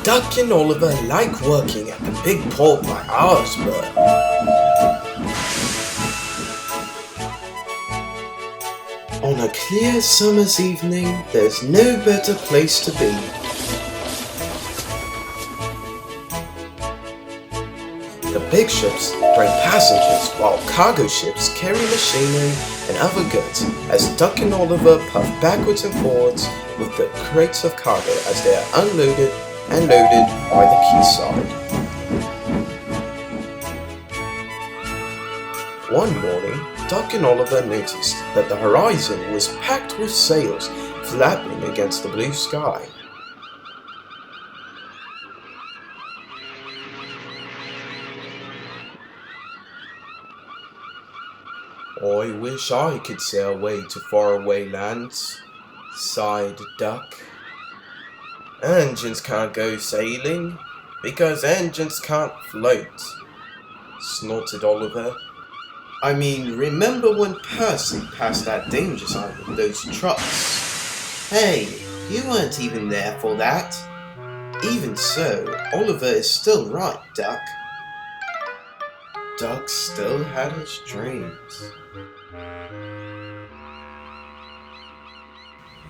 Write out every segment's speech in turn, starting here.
Duck and Oliver like working at the big port by Osborne. On a clear summer's evening, there's no better place to be. The big ships bring passengers while cargo ships carry machinery and other goods as Duck and Oliver puff backwards and forwards with the crates of cargo as they are unloaded and loaded by the quayside. One morning, Duck and Oliver noticed that the horizon was packed with sails flapping against the blue sky. I wish I could sail away to faraway lands, sighed Duck. Engines can't go sailing, because engines can't float, snorted Oliver. I mean, remember when Percy passed that danger sign with those trucks? Hey, you weren't even there for that. Even so, Oliver is still right, Duck. Duck still had his dreams.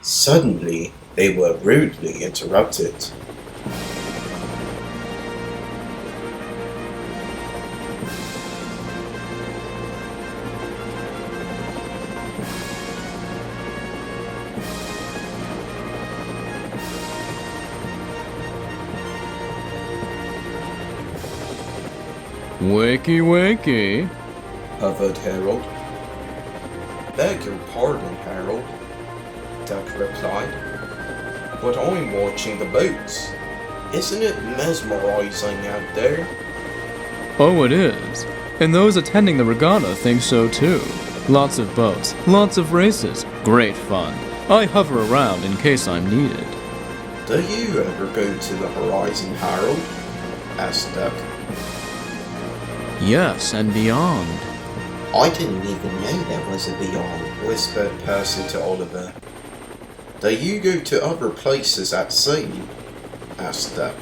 Suddenly, they were rudely interrupted. Wakey, wakey, Hovered Harold. Beg your pardon, Harold, Duck replied, but I'm watching the boats. Isn't it mesmerizing out there? Oh, it is. And those attending the regatta think so too. Lots of boats, lots of races, great fun. I hover around in case I'm needed. Do you ever go to the horizon, Harold? Asked Duck. Yes, and beyond. I didn't even know there was a beyond, whispered Percy to Oliver. Do you go to other places at sea? Asked Duck.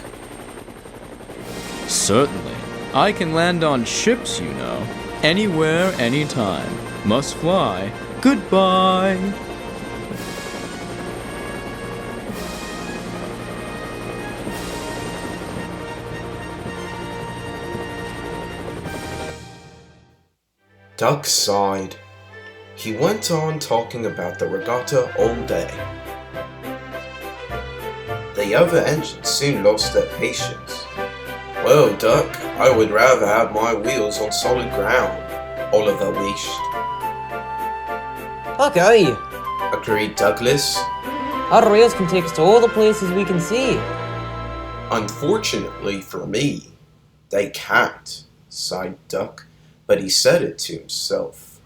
Certainly. I can land on ships, you know. Anywhere, anytime. Must fly. Goodbye. Duck sighed. He went on talking about the regatta all day. The other engines soon lost their patience. Well, Duck, I would rather have my wheels on solid ground, Oliver wished. Okay, Agreed Douglas. our rails can take us to all the places we can see. Unfortunately for me, they can't, sighed Duck, but he said it to himself.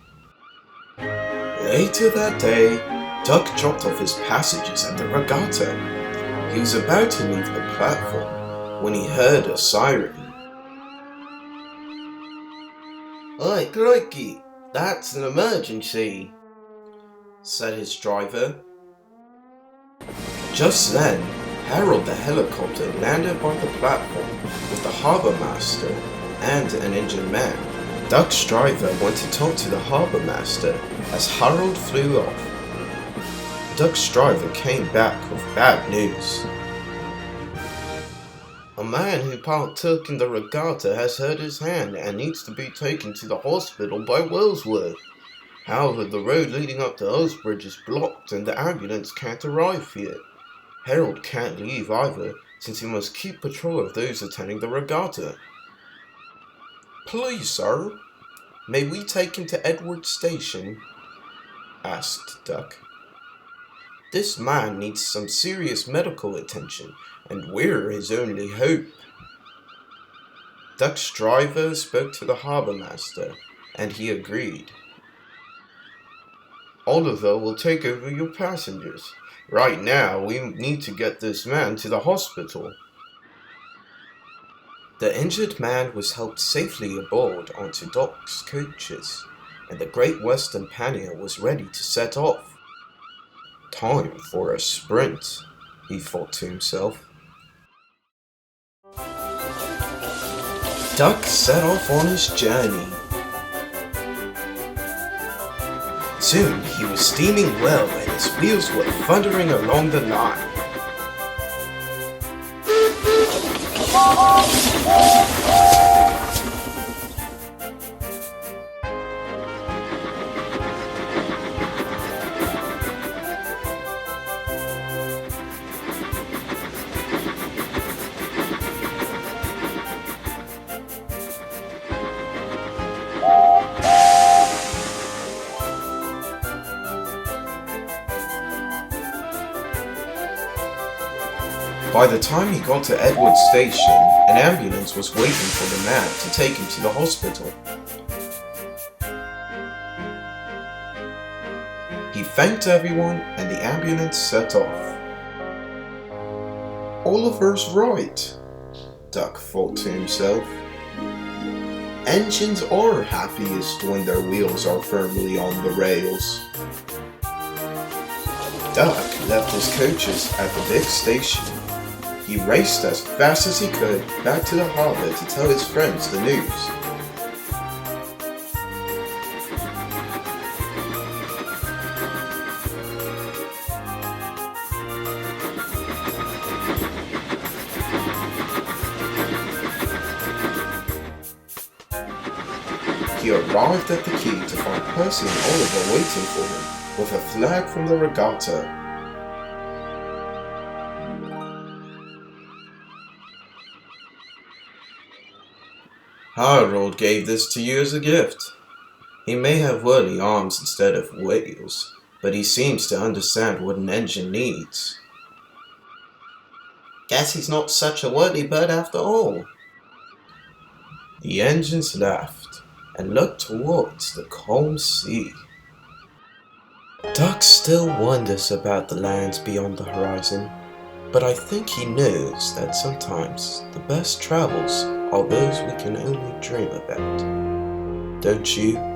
Later that day, Duck dropped off his passengers at the regatta. He was about to leave the platform when he heard a siren. Oi, crikey, that's an emergency, said his driver. Just then, Harold the helicopter landed by the platform with the harbour master and an engine man. Duck's driver went to talk to the harbour master as Harold flew off. Duck's driver came back with bad news. A man who partook in the regatta has hurt his hand and needs to be taken to the hospital by Wellsworth. However, the road leading up to Osbridge is blocked and the ambulance can't arrive yet. Harold can't leave either, since he must keep patrol of those attending the regatta. Please, sir, may we take him to Edward Station? Asked Duck. This man needs some serious medical attention, and we're his only hope. Duck's driver spoke to the harbour master, and he agreed. Oliver will take over your passengers. Right now, we need to get this man to the hospital. The injured man was helped safely aboard onto Duck's coaches, and the Great Western Pannier was ready to set off. Time for a sprint, he thought to himself. Duck set off on his journey. Soon he was steaming well and his wheels were thundering along the line. By the time he got to Edward's station, an ambulance was waiting for the man to take him to the hospital. He thanked everyone and the ambulance set off. Oliver's right, Duck thought to himself. Engines are happiest when their wheels are firmly on the rails. Duck left his coaches at the big station. He raced as fast as he could back to the harbour to tell his friends the news. He arrived at the quay to find Percy and Oliver waiting for him with a flag from the regatta. Harold gave this to you as a gift. He may have whirly arms instead of wheels, but he seems to understand what an engine needs. Guess he's not such a whirly bird after all. The engines laughed and looked towards the calm sea. Duck still wonders about the lands beyond the horizon, but I think he knows that sometimes the best travels are those we can only dream about. Don't you?